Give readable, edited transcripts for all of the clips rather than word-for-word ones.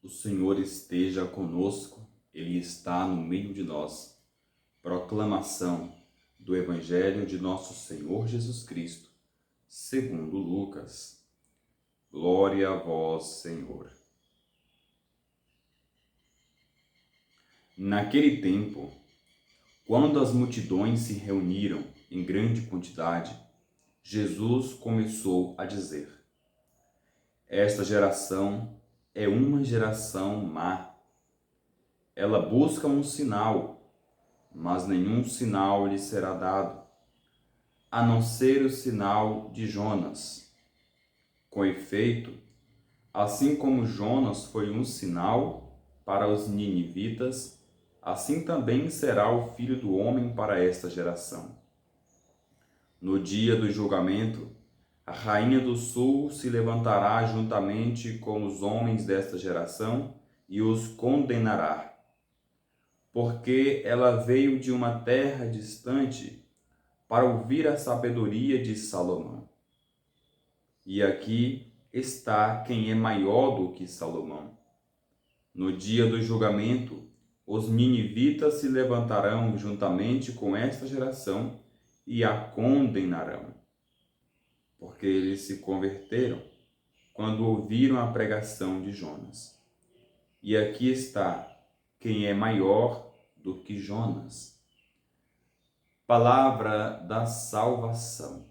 O Senhor esteja conosco, Ele está no meio de nós. Proclamação do Evangelho de nosso Senhor Jesus Cristo, segundo Lucas. Glória a vós, Senhor. Naquele tempo, quando as multidões se reuniram em grande quantidade, Jesus começou a dizer: Esta geração é uma geração má. Ela busca um sinal, mas nenhum sinal lhe será dado, a não ser o sinal de Jonas. Com efeito, assim como Jonas foi um sinal para os ninivitas, assim também será o Filho do Homem para esta geração. No dia do julgamento, a rainha do sul se levantará juntamente com os homens desta geração e os condenará, porque ela veio de uma terra distante para ouvir a sabedoria de Salomão. E aqui está quem é maior do que Salomão. No dia do julgamento, os ninivitas se levantarão juntamente com esta geração e a condenarão, porque eles se converteram quando ouviram a pregação de Jonas. E aqui está quem é maior do que Jonas. Palavra da salvação.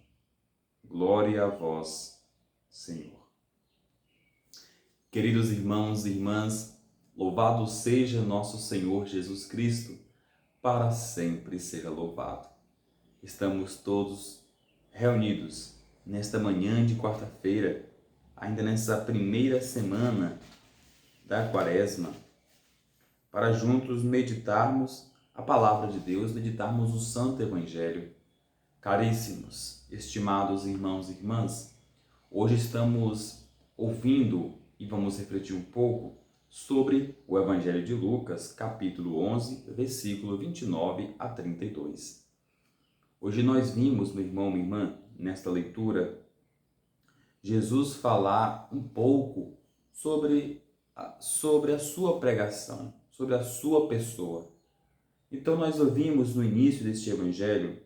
Glória a vós, Senhor. Queridos irmãos e irmãs, louvado seja nosso Senhor Jesus Cristo, para sempre seja louvado. Estamos todos reunidos nesta manhã de quarta-feira, ainda nessa primeira semana da Quaresma, para juntos meditarmos a palavra de Deus, meditarmos o Santo Evangelho. Caríssimos, estimados irmãos e irmãs, hoje estamos ouvindo e vamos refletir um pouco sobre o Evangelho de Lucas, capítulo 11, versículo 29 a 32. Hoje nós vimos, meu irmão, minha irmã, nesta leitura, Jesus falar um pouco sobre a sua pregação, sobre a sua pessoa. Então nós ouvimos no início deste Evangelho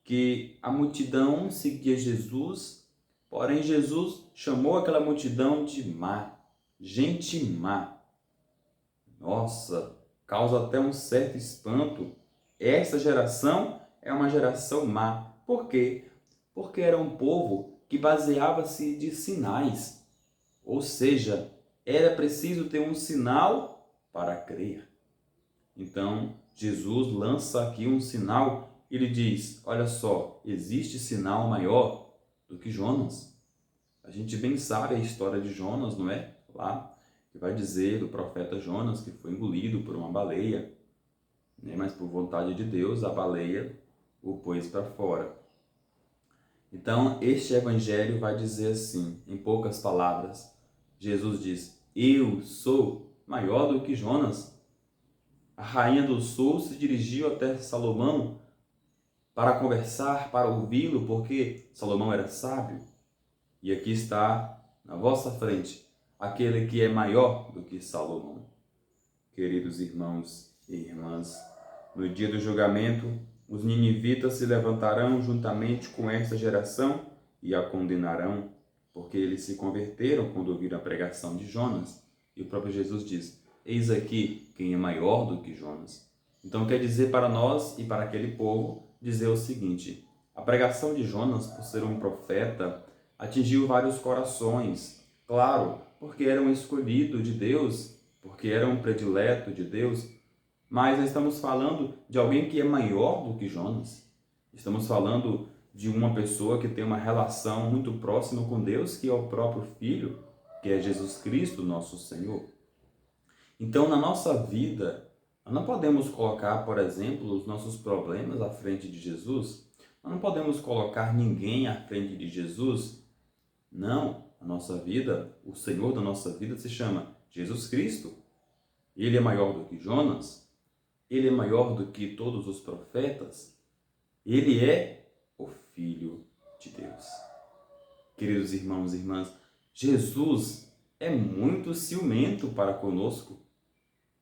que a multidão seguia Jesus, porém Jesus chamou aquela multidão de má, gente má. Nossa, causa até um certo espanto. Essa geração é uma geração má. Por quê? Porque era um povo que baseava-se de sinais, ou seja, era preciso ter um sinal para crer. Então, Jesus lança aqui um sinal. Ele diz, olha só, existe sinal maior do que Jonas. A gente bem sabe a história de Jonas, não é? Lá, que vai dizer do profeta Jonas que foi engolido por uma baleia, né? Mas por vontade de Deus, a baleia o pôs para fora. Então, este evangelho vai dizer assim, em poucas palavras, Jesus diz, eu sou maior do que Jonas. A rainha do sul se dirigiu até Salomão para conversar, para ouvi-lo, porque Salomão era sábio. E aqui está, na vossa frente, aquele que é maior do que Salomão. Queridos irmãos e irmãs, no dia do julgamento, os ninivitas se levantarão juntamente com esta geração e a condenarão, porque eles se converteram quando ouviram a pregação de Jonas. E o próprio Jesus diz, eis aqui quem é maior do que Jonas. Então quer dizer para nós e para aquele povo, dizer o seguinte, a pregação de Jonas, por ser um profeta, atingiu vários corações, claro, porque era um escolhido de Deus, porque era um predileto de Deus, mas nós estamos falando de alguém que é maior do que Jonas. Estamos falando de uma pessoa que tem uma relação muito próxima com Deus, que é o próprio Filho, que é Jesus Cristo, nosso Senhor. Então, na nossa vida, nós não podemos colocar, por exemplo, os nossos problemas à frente de Jesus. Nós não podemos colocar ninguém à frente de Jesus. Não, a nossa vida, o Senhor da nossa vida se chama Jesus Cristo. Ele é maior do que Jonas. Ele é maior do que todos os profetas. Ele é o Filho de Deus. Queridos irmãos e irmãs, Jesus é muito ciumento para conosco.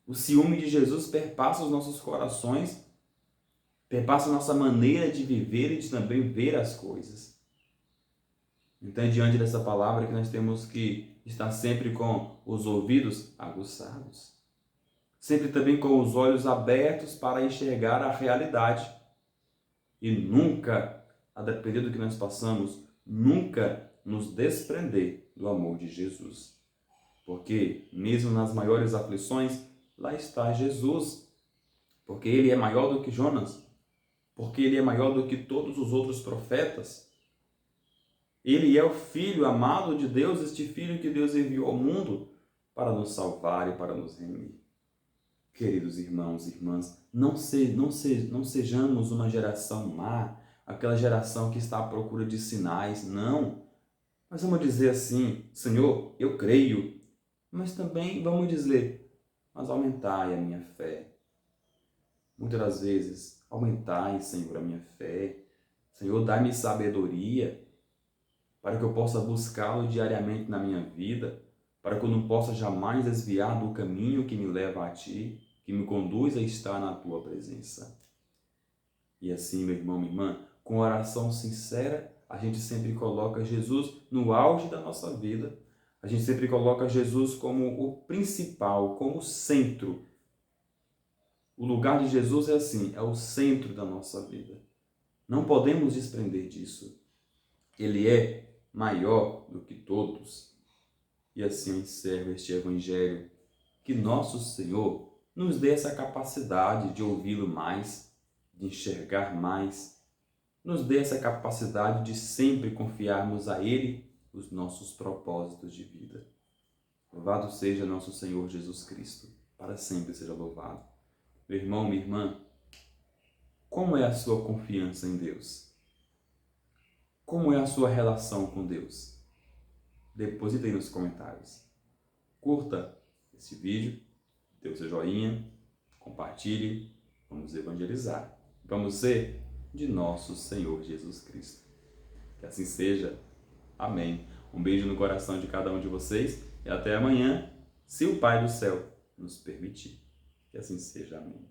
O ciúme de Jesus perpassa os nossos corações, perpassa a nossa maneira de viver e de também ver as coisas. Então, diante dessa palavra que nós temos que estar sempre com os ouvidos aguçados, sempre também com os olhos abertos para enxergar a realidade e nunca, a depender do que nós passamos, nunca nos desprender do amor de Jesus. Porque mesmo nas maiores aflições, lá está Jesus. Porque ele é maior do que Jonas, porque ele é maior do que todos os outros profetas. Ele é o Filho amado de Deus, este Filho que Deus enviou ao mundo para nos salvar e para nos remir. Queridos irmãos e irmãs, não sejamos uma geração má, aquela geração que está à procura de sinais, não. Mas vamos dizer assim, Senhor, eu creio, mas também vamos dizer, mas aumentai a minha fé. Muitas das vezes, aumentai, Senhor, a minha fé. Senhor, dai-me sabedoria para que eu possa buscá-lo diariamente na minha vida, para que eu não possa jamais desviar do caminho que me leva a Ti, que me conduz a estar na Tua presença. E assim, meu irmão, minha irmã, com oração sincera, a gente sempre coloca Jesus no auge da nossa vida. A gente sempre coloca Jesus como o principal, como o centro. O lugar de Jesus é assim, é o centro da nossa vida. Não podemos desprender disso. Ele é maior do que todos. E assim eu encerro este Evangelho. Que nosso Senhor nos dê essa capacidade de ouvi-lo mais, de enxergar mais. Nos dê essa capacidade de sempre confiarmos a Ele os nossos propósitos de vida. Louvado seja nosso Senhor Jesus Cristo. Para sempre seja louvado. Meu irmão, minha irmã, como é a sua confiança em Deus? Como é a sua relação com Deus? Deposite aí nos comentários. Curta esse vídeo, dê o seu joinha, compartilhe, vamos evangelizar. Vamos ser de nosso Senhor Jesus Cristo. Que assim seja. Amém. Um beijo no coração de cada um de vocês e até amanhã, se o Pai do céu nos permitir. Que assim seja. Amém.